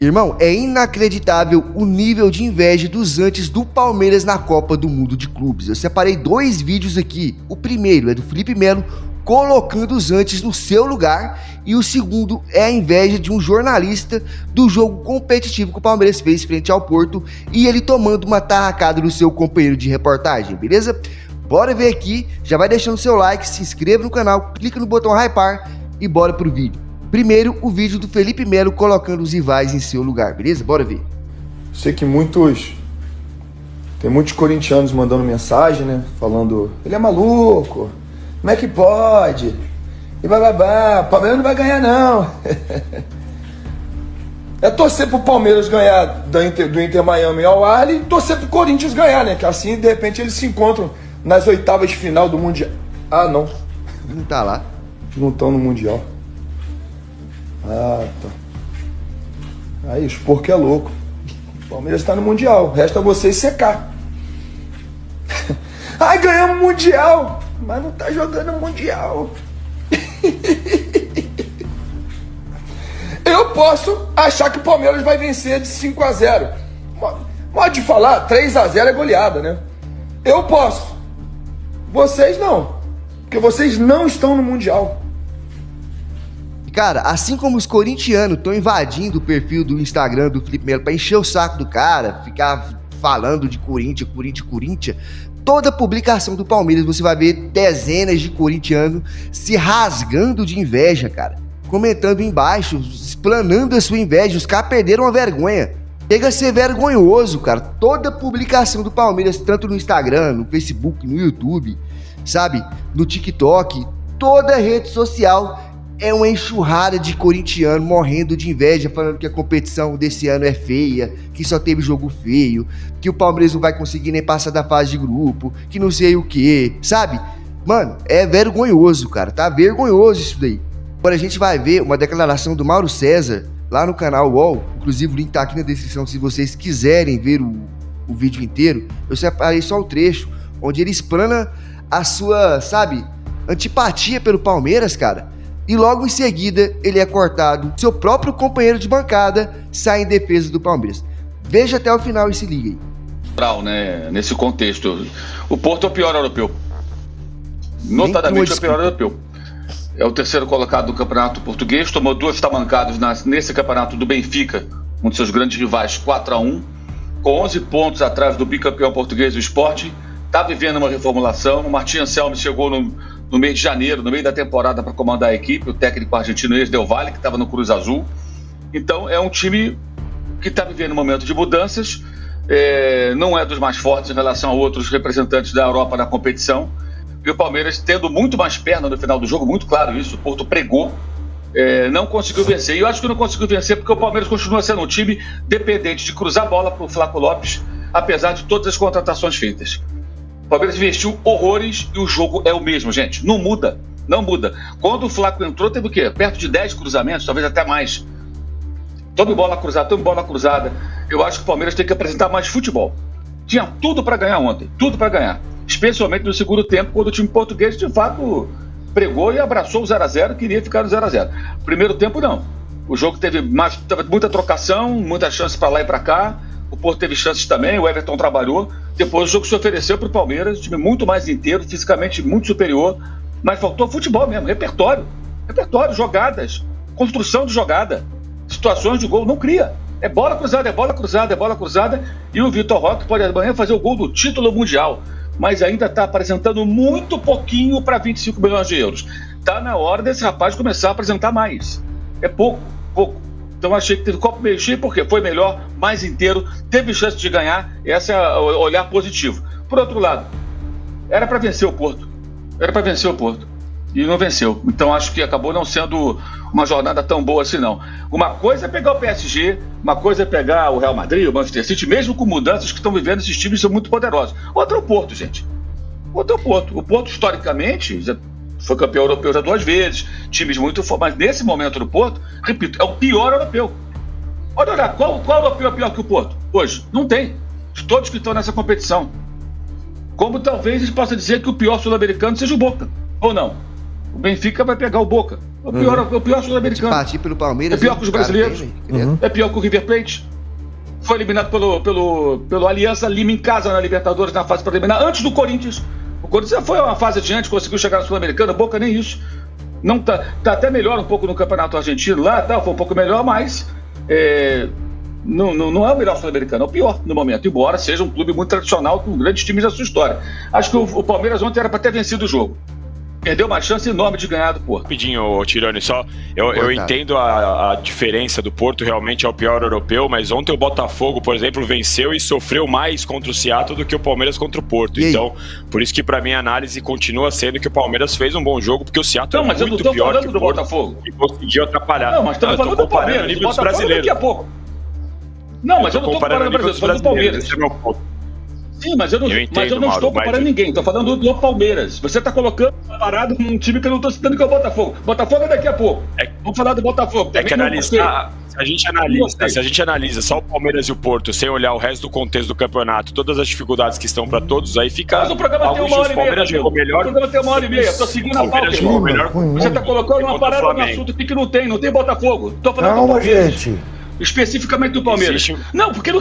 Irmão, é inacreditável o nível de inveja dos antes do Palmeiras na Copa do Mundo de Clubes. Eu separei 2 vídeos aqui. O primeiro é do Felipe Melo colocando os antes no seu lugar e o segundo é a inveja de um jornalista do jogo competitivo que o Palmeiras fez frente ao Porto e ele tomando uma tarracada do seu companheiro de reportagem, beleza? Bora ver aqui, já vai deixando seu like, se inscreva no canal, clica no botão hypar e bora pro vídeo. Primeiro, o vídeo do Felipe Melo colocando os rivais em seu lugar, beleza? Bora ver. Sei que tem muitos corintianos mandando mensagem, né? Falando, ele é maluco, como é que pode? E bababá, Palmeiras não vai ganhar não. É torcer pro Palmeiras ganhar do Inter Miami ao Al e torcer pro Corinthians ganhar, né? Que assim, de repente, eles se encontram nas oitavas de final do Mundial. Ah, não. Não tá lá. Não estão no Mundial. Ah, tá. Aí, os porcos é louco. O Palmeiras tá no Mundial. Resta vocês secar. Ai, ganhamos o Mundial. Mas não tá jogando o Mundial. Eu posso achar que o Palmeiras vai vencer de 5-0. Modo de falar, 3-0 é goleada, né? Eu posso. Vocês não. Porque vocês não estão no Mundial. Cara, assim como os corintianos estão invadindo o perfil do Instagram do Felipe Melo pra encher o saco do cara, ficar falando de Corinthians, toda publicação do Palmeiras você vai ver dezenas de corintianos se rasgando de inveja, cara. Comentando embaixo, explanando a sua inveja, os caras perderam a vergonha. Chega a ser vergonhoso, cara. Toda publicação do Palmeiras, tanto no Instagram, no Facebook, no YouTube, sabe? No TikTok, toda rede social é uma enxurrada de corintiano morrendo de inveja, falando que a competição desse ano é feia, que só teve jogo feio, que o Palmeiras não vai conseguir nem passar da fase de grupo, que não sei o que, sabe? Mano, é vergonhoso, cara, tá vergonhoso isso daí. Agora a gente vai ver uma declaração do Mauro César lá no canal UOL, inclusive o link tá aqui na descrição se vocês quiserem ver o vídeo inteiro. Eu separei só o trecho onde ele explana a sua, sabe, antipatia pelo Palmeiras, cara. E logo em seguida ele é cortado. Seu próprio companheiro de bancada sai em defesa do Palmeiras. Veja até o final e se liga aí. Né? Nesse contexto, o Porto é o pior europeu. Notadamente é o pior europeu. É o terceiro colocado do campeonato português. Tomou 2 tamancadas nesse campeonato do Benfica, um de seus grandes rivais, 4-1. Com 11 pontos atrás do bicampeão português, o Sport. Está vivendo uma reformulação. O Martín Anselmi chegou no mês de janeiro, no meio da temporada, para comandar a equipe, o técnico argentino Del Valle, que estava no Cruz Azul. Então é um time que está vivendo um momento de mudanças, não é dos mais fortes em relação a outros representantes da Europa na competição, e o Palmeiras tendo muito mais perna no final do jogo, muito claro isso, o Porto pregou, não conseguiu vencer, e eu acho que não conseguiu vencer porque o Palmeiras continua sendo um time dependente de cruzar a bola para o Flaco Lopes, apesar de todas as contratações feitas. O Palmeiras investiu horrores e o jogo é o mesmo, gente. Não muda, não muda. Quando o Flaco entrou, teve o quê? Perto de 10 cruzamentos, talvez até mais. Tome bola cruzada. Eu acho que o Palmeiras tem que apresentar mais futebol. Tinha tudo para ganhar ontem, tudo para ganhar. Especialmente no segundo tempo, quando o time português, de fato, pregou e abraçou o 0-0, queria ficar no 0-0. Primeiro tempo, não. O jogo teve muita trocação, muita chance para lá e para cá. O Porto teve chances também, o Everton trabalhou. Depois o jogo se ofereceu para o Palmeiras, um time muito mais inteiro, fisicamente muito superior, mas faltou futebol mesmo, repertório, jogadas, construção de jogada, situações de gol, não cria. É bola cruzada, e o Vitor Roque pode amanhã fazer o gol do título mundial, mas ainda está apresentando muito pouquinho para 25 milhões de euros. Está na hora desse rapaz começar a apresentar mais. É pouco. Então achei que teve copo meio cheio, porque foi melhor, mais inteiro, teve chance de ganhar, esse é o olhar positivo. Por outro lado, era para vencer o Porto, e não venceu. Então acho que acabou não sendo uma jornada tão boa assim não. Uma coisa é pegar o PSG, uma coisa é pegar o Real Madrid, o Manchester City, mesmo com mudanças que estão vivendo, esses times são muito poderosos. Outra é o Porto, gente. O Porto, historicamente, foi campeão europeu já 2 vezes, times muito fortes, mas nesse momento do Porto, repito, é o pior europeu. Olha lá, qual europeu é pior que o Porto? Hoje, não tem. Todos que estão nessa competição. Como talvez a gente possa dizer que o pior sul-americano seja o Boca, ou não? O Benfica vai pegar o Boca. O pior sul-americano. Partir pelo Palmeiras. É pior que os brasileiros. É pior que o River Plate. Foi eliminado pelo Aliança Lima em casa na Libertadores, na fase preliminar, antes do Corinthians. O Corinthians foi uma fase adiante, conseguiu chegar na Sul-Americana, Boca nem isso. Não tá até melhor um pouco no Campeonato Argentino lá, foi um pouco melhor, mas não é o melhor sul-americano, é o pior no momento, embora seja um clube muito tradicional com grandes times da sua história. Acho que o Palmeiras ontem era para ter vencido o jogo. Perdeu uma chance enorme de ganhar do Porto. Rapidinho, Tirone, só eu entendo a diferença do Porto, realmente é o pior europeu, mas ontem o Botafogo, por exemplo, venceu e sofreu mais contra o Seattle do que o Palmeiras contra o Porto. Então, por isso que pra mim a análise continua sendo que o Palmeiras fez um bom jogo, porque o Seattle é muito pior que o Porto Botafogo. E conseguiu atrapalhar. Não, mas estamos falando do Palmeiras, nível dos brasileiros. Daqui a pouco. Não, mas eu não estou comparando o Brasil, estou falando do Palmeiras. Esse é meu ponto. Sim, mas eu não estou comparando ninguém, estou falando do Palmeiras. Você está colocando parado num time que eu não estou citando, que é o Botafogo. Botafogo é daqui a pouco. Vamos falar do Botafogo. É que analisar, se a gente analisa só o Palmeiras e o Porto, sem olhar o resto do contexto do campeonato, todas as dificuldades que estão para todos, aí fica. Mas o programa tem 1 hora e meia. O programa tem 1 hora e meia. Estou seguindo a pauta. Você está colocando uma parada no assunto aqui que não tem Botafogo. Estou falando do Palmeiras. Gente. Especificamente do Palmeiras. Não, porque eu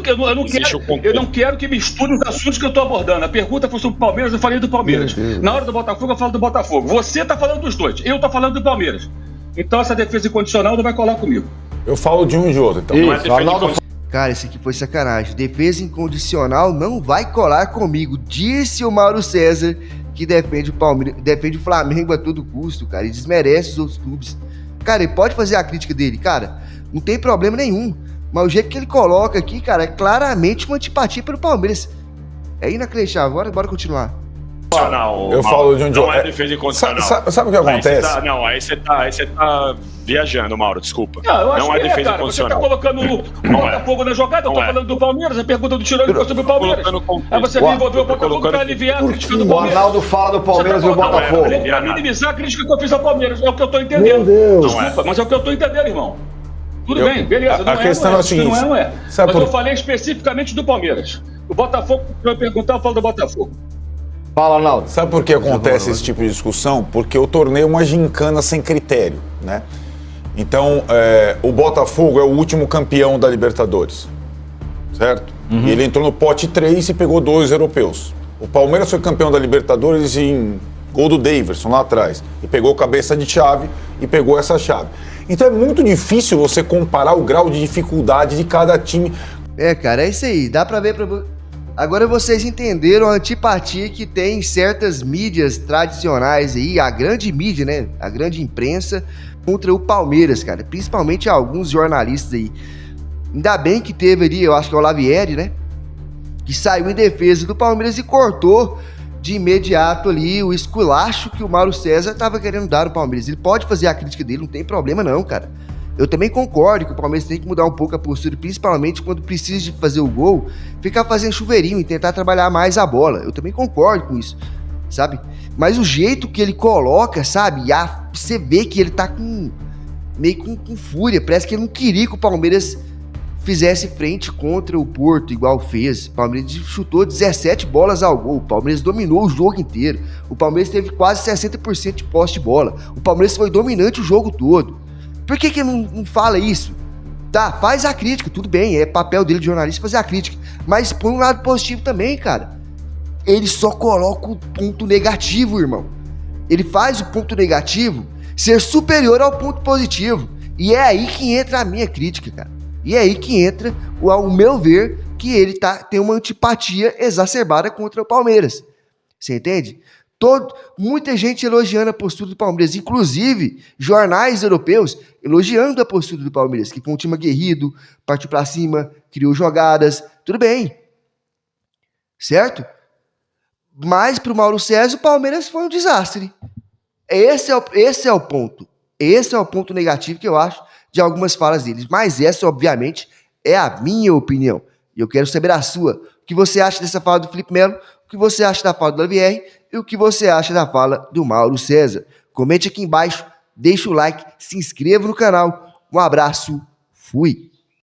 não quero que misture os assuntos que eu estou abordando. A pergunta foi sobre o Palmeiras, eu falei do Palmeiras. Na hora do Botafogo, eu falo do Botafogo. Você está falando dos dois, eu estou falando do Palmeiras. Então essa defesa incondicional não vai colar comigo. Eu falo de um e de outro, então. Não é Cara, esse aqui foi sacanagem. Defesa incondicional não vai colar comigo, disse o Mauro César, que defende o Palmeiras, defende o Flamengo a todo custo, cara, e desmerece os outros clubes. Cara, ele pode fazer a crítica dele, cara. Não tem problema nenhum. Mas o jeito que ele coloca aqui, cara, é claramente uma antipatia pelo Palmeiras. É inacreditável. Bora continuar. Eu falo de um não é defesa incondicional. Sabe o que acontece? Aí você tá viajando, Mauro, desculpa. Não é defesa incondicional. Você tá colocando o Botafogo na jogada, eu tô falando do Palmeiras, a pergunta do Tirone foi sobre o Palmeiras. Aí você me envolveu o Botafogo pra aliviar a crítica do Palmeiras. O Arnaldo fala do Palmeiras e o Botafogo. Pra minimizar a crítica que eu fiz ao Palmeiras, é o que eu tô entendendo. Meu Deus. Desculpa, mas é o que eu tô entendendo, irmão. Tudo bem, beleza. A questão é o seguinte. Não é. Mas eu falei especificamente do Palmeiras. O Botafogo, se eu perguntar, eu falo do Botafogo. Fala, Arnaldo. Sabe por que acontece esse tipo de discussão? Porque eu tornei uma gincana sem critério, né? Então, o Botafogo é o último campeão da Libertadores, certo? E ele entrou no pote 3 e pegou 2 europeus. O Palmeiras foi campeão da Libertadores em gol do Daverson lá atrás. E pegou cabeça de chave e pegou essa chave. Então é muito difícil você comparar o grau de dificuldade de cada time. Cara, é isso aí. Dá pra ver. Agora vocês entenderam a antipatia que tem em certas mídias tradicionais aí, a grande mídia, né? A grande imprensa contra o Palmeiras, cara. Principalmente alguns jornalistas aí. Ainda bem que teve ali, eu acho que é o Lavieri, né? Que saiu em defesa do Palmeiras e cortou de imediato ali o esculacho que o Mauro César tava querendo dar ao Palmeiras. Ele pode fazer a crítica dele, não tem problema não, cara. Eu também concordo que o Palmeiras tem que mudar um pouco a postura, principalmente quando precisa de fazer o gol, ficar fazendo chuveirinho e tentar trabalhar mais a bola. Eu também concordo com isso, sabe? Mas o jeito que ele coloca, sabe? Você vê que ele tá meio com fúria. Parece que ele não queria que o Palmeiras fizesse frente contra o Porto, igual fez. O Palmeiras chutou 17 bolas ao gol. O Palmeiras dominou o jogo inteiro. O Palmeiras teve quase 60% de posse de bola. O Palmeiras foi dominante o jogo todo. Por que não fala isso? Tá, faz a crítica, tudo bem, é papel dele de jornalista fazer a crítica, mas põe um lado positivo também, cara. Ele só coloca o ponto negativo, irmão. Ele faz o ponto negativo ser superior ao ponto positivo. E é aí que entra a minha crítica, cara. E é aí que entra, ao meu ver, que ele tem uma antipatia exacerbada contra o Palmeiras. Você entende? Muita gente elogiando a postura do Palmeiras, inclusive jornais europeus elogiando a postura do Palmeiras, que foi um time aguerrido, partiu pra cima, criou jogadas, tudo bem, certo? Mas pro Mauro César o Palmeiras foi um desastre. Esse é o ponto. Esse é o ponto negativo que eu acho de algumas falas deles. Mas essa, obviamente, é a minha opinião. E eu quero saber a sua. O que você acha dessa fala do Felipe Melo? O que você acha da fala do Lavieri? E o que você acha da fala do Mauro César? Comente aqui embaixo, deixa o like, se inscreva no canal. Um abraço, fui!